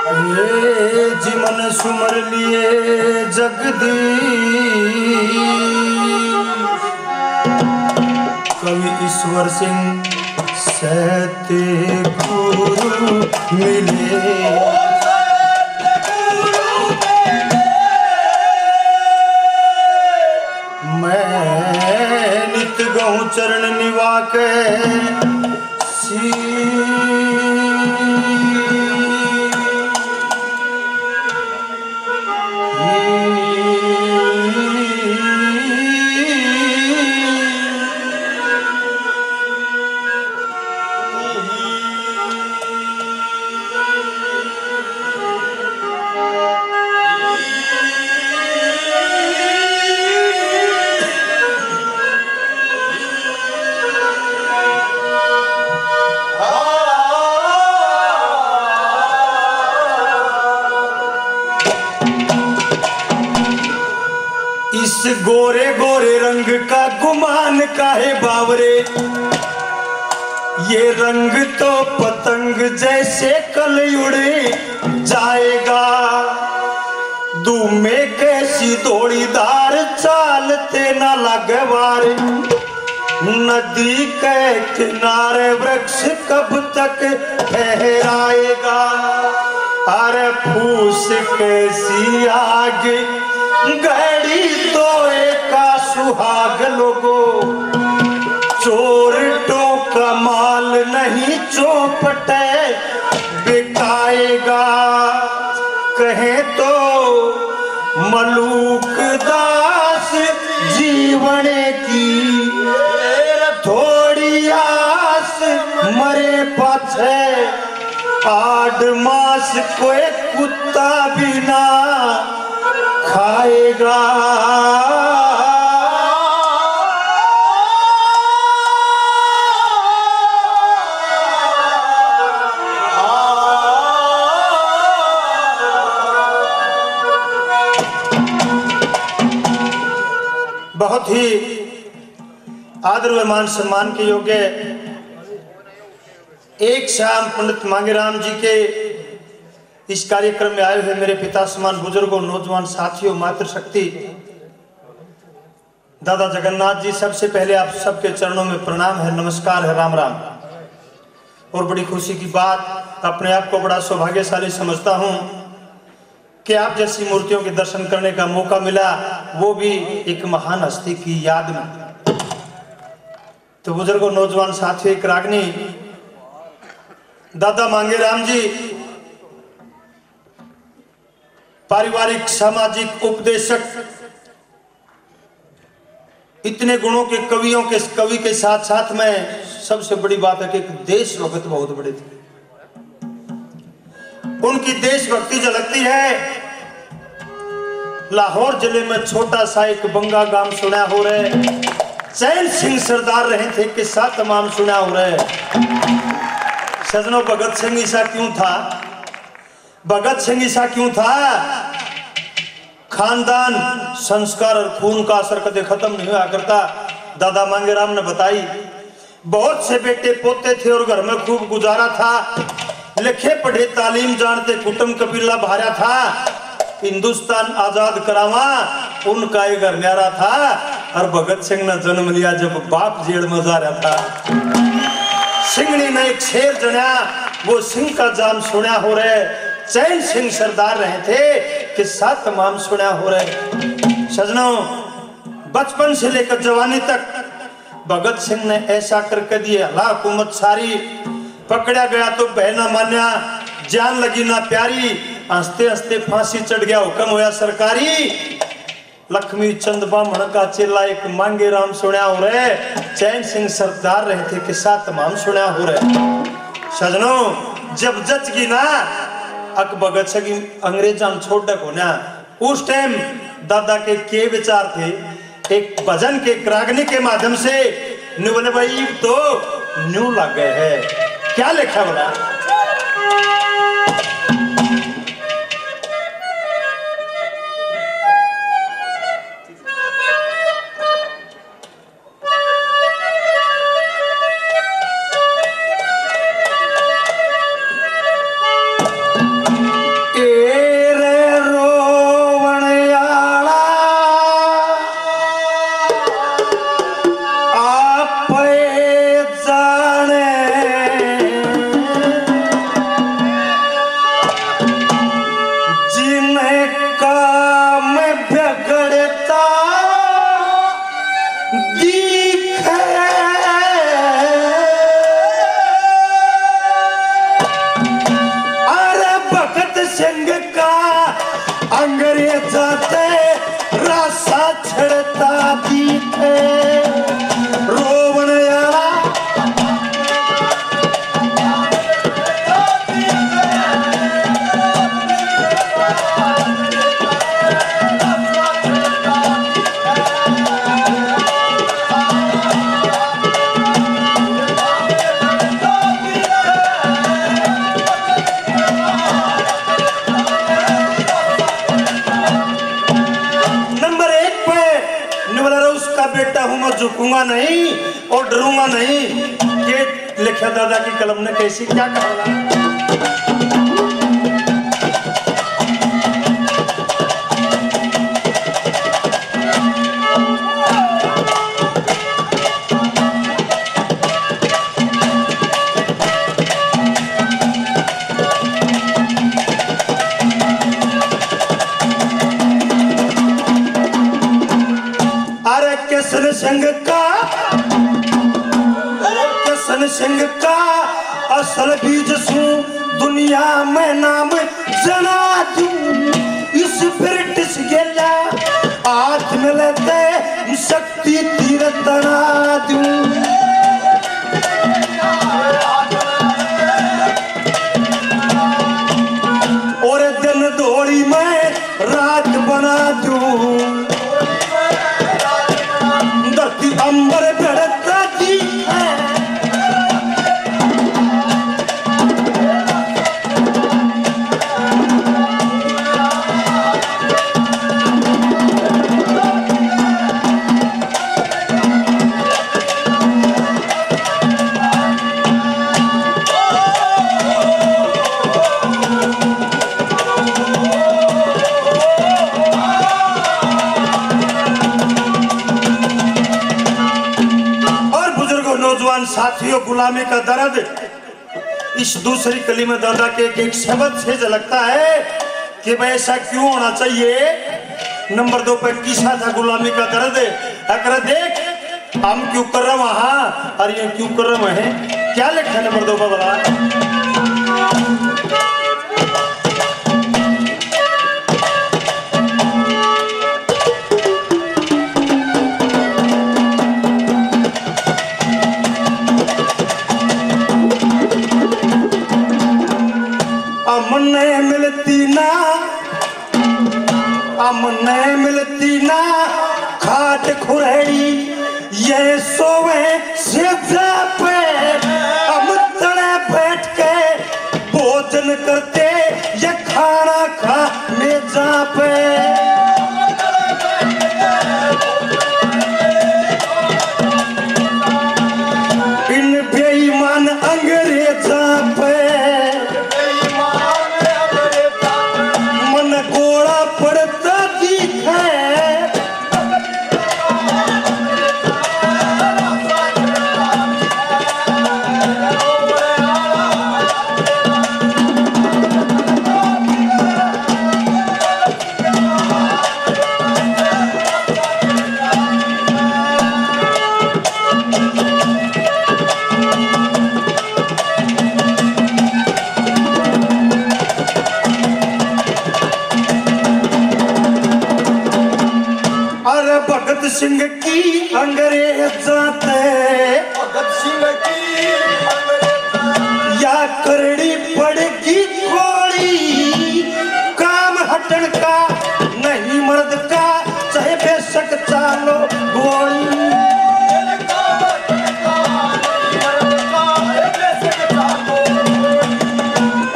ये जीवन सुमर लिए जगदीश कवि ईश्वर सिंह सहते गुरु मिले। मैं नित गहूँ चरण निवा के इस गोरे गोरे रंग का गुमान काहे बावरे, ये रंग तो पतंग जैसे कल उड़े जाएगा। दूमे कैसी दौड़ीदार चालते न लगवार, नदी के किनारे वृक्ष कब तक ठहराएगा। अरे फूस कैसी आग गड़ी तो एका सुहाग लोगो, चोर टोका माल नहीं चौपटे बिकाएगा। कहे तो मलूक दास जीवन की थोड़ी आस मरे पाछे, आठ मास कोई कुत्ता बिना खाएगा। बहुत ही आदर व मान सम्मान के योग्य एक शाम पंडित मांगेराम जी के इस कार्यक्रम में आए हुए मेरे पिता समान बुजुर्गों, नौजवान साथियों, मातृशक्ति दादा जगन्नाथ जी, सबसे पहले आप सबके चरणों में प्रणाम है, नमस्कार है, राम राम। और बड़ी खुशी की बात, अपने आप को बड़ा सौभाग्यशाली समझता हूं कि आप जैसी मूर्तियों के दर्शन करने का मौका मिला, वो भी एक महान हस्ती की याद में। तो बुजुर्गों, नौजवान साथियों, एक रागनी दादा मांगेराम जी पारिवारिक सामाजिक उपदेशक, इतने गुणों के कवि के साथ साथ में सबसे बड़ी बात है कि एक देशभक्त बहुत बड़े थे। उनकी देशभक्ति झलकती है। लाहौर जिले में छोटा सा एक बंगा गांव सुना हो रहे, चैन सिंह सरदार रहे थे, किस्सा तमाम सुना हो रहे। सजनों, भगत सिंह ऐसा क्यों था? भगत सिंह ऐसा क्यों था? खानदान, संस्कार और खून का असर कदे खत्म नहीं हुआ करता। दादा मांगेराम ने बताई, बहुत से बेटे पोते थे और घर में खूब गुजारा था। लिखे पढ़े तालीम जानते कुटुंब कबीला भारा था। हिंदुस्तान आजाद करावा उनका ये घर न्यारा था। और भगत सिंह ने जन्म लिया जब बाप जेल में जा रहा था। सिंगनी ने एक शेर जन्या, वो सिंह का जाम सुना हो रहे। चैन सिंह सरदार रहे थे, किस्सा तमाम सुना हो रहे। सजनों, बचपन से लेकर जवानी तक भगत सिंह ने ऐसा करके दिए हला हुकूमत सारी। पकड़ा गया तो बहना मान्या, जान लगी ना प्यारी। हंसते हंसते फांसी चढ़ गया, हुक्म होया सरकारी। लक्ष्मी चंद बामण का चेला एक मांगेराम सुना हो रहे। चैन सिंह सरदार रहे थे, किस्सा तमाम सुना हो रहे। सजनों, जब जच की ना अक भगत सिंह अंग्रेजा में छोड़ को ना, उस टाइम दादा के विचार थे? एक भजन के रागनी के माध्यम से न्यू बोले भाई तो न्यू लग गए है। क्या लिखा बोला? झुकूंगा नहीं और डरूंगा नहीं। के लिखा दादा की कलम ने कैसी क्या कहा। संग का असल बीज सू दुनिया में नाम जना दूं। इस ब्रिटिश गेला हाथ में लेते शक्ति तीर तना दूं। और दिन दौड़ी में रात बना दूं। धरती अंबर बढ़ता जी है। साथियों, गुलामी का दर्द इस दूसरी कली में दादा के एक शब्द से झलकता है कि भाई ऐसा क्यों होना चाहिए। नंबर 2 पे किसा था गुलामी का दर्द। अगर देख हम क्यों कर रहे वहां और ये क्यों कर रहे हैं, क्या लिखा है नंबर 2 पे बता। अमने मिलती ना खाट खुरड़ी ये सोवे सेजा पे। हम तड़े बैठ के भोजन करते ये खाना खाने जा पे। इन बेईमान अंग्रेजा पे मन गोड़ा पड़ता सिंह की अंग्रेज जाते। भगत सिंह की या करड़ी पड़ेगी गोली। काम हटन का नहीं मर्द का चाहे बेशक चालो गोली।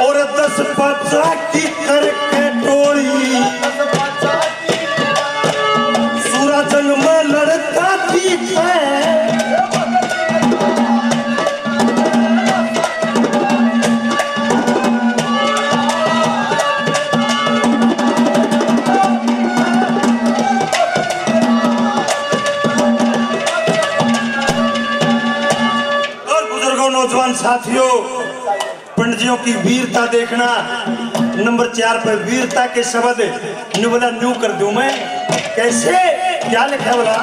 और 10 बच्चा की करके टोली जंग में लड़ता ठीक है। और बुजुर्गों, नौजवान साथियों, पंडितों की वीरता देखना। नंबर 4 पर वीरता के शब्द न्यू बोला न्यू कर दूं मैं। कैसे क्या लिखा बोला।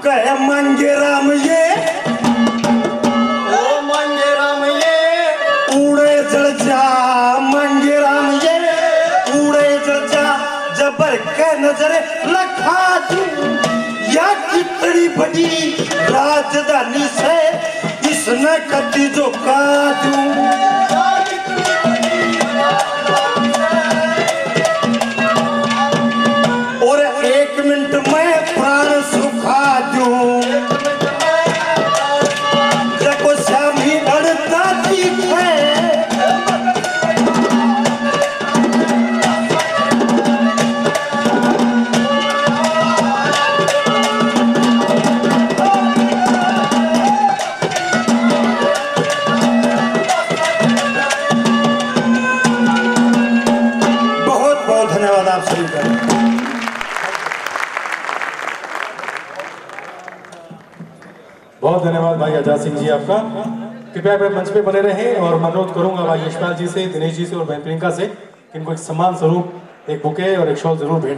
कहे मांगे राम ये ओ मांगे राम ये उड़े जड़ जा। मांगे राम ये उड़े जड़ जा। जबर के नजर लखा दूं या कितनी बड़ी राजधानी से इसने कदी जो का दूं। और 1 मिनट में बहुत धन्यवाद भाई आजाद सिंह जी आपका। कृपया आप मंच पे बने रहें और मैं अनुरोध करूंगा भाई यशपाल जी से, दिनेश जी से और बहन प्रियंका से कि इनको एक सम्मान स्वरूप एक बुके और एक शॉल जरूर भेंट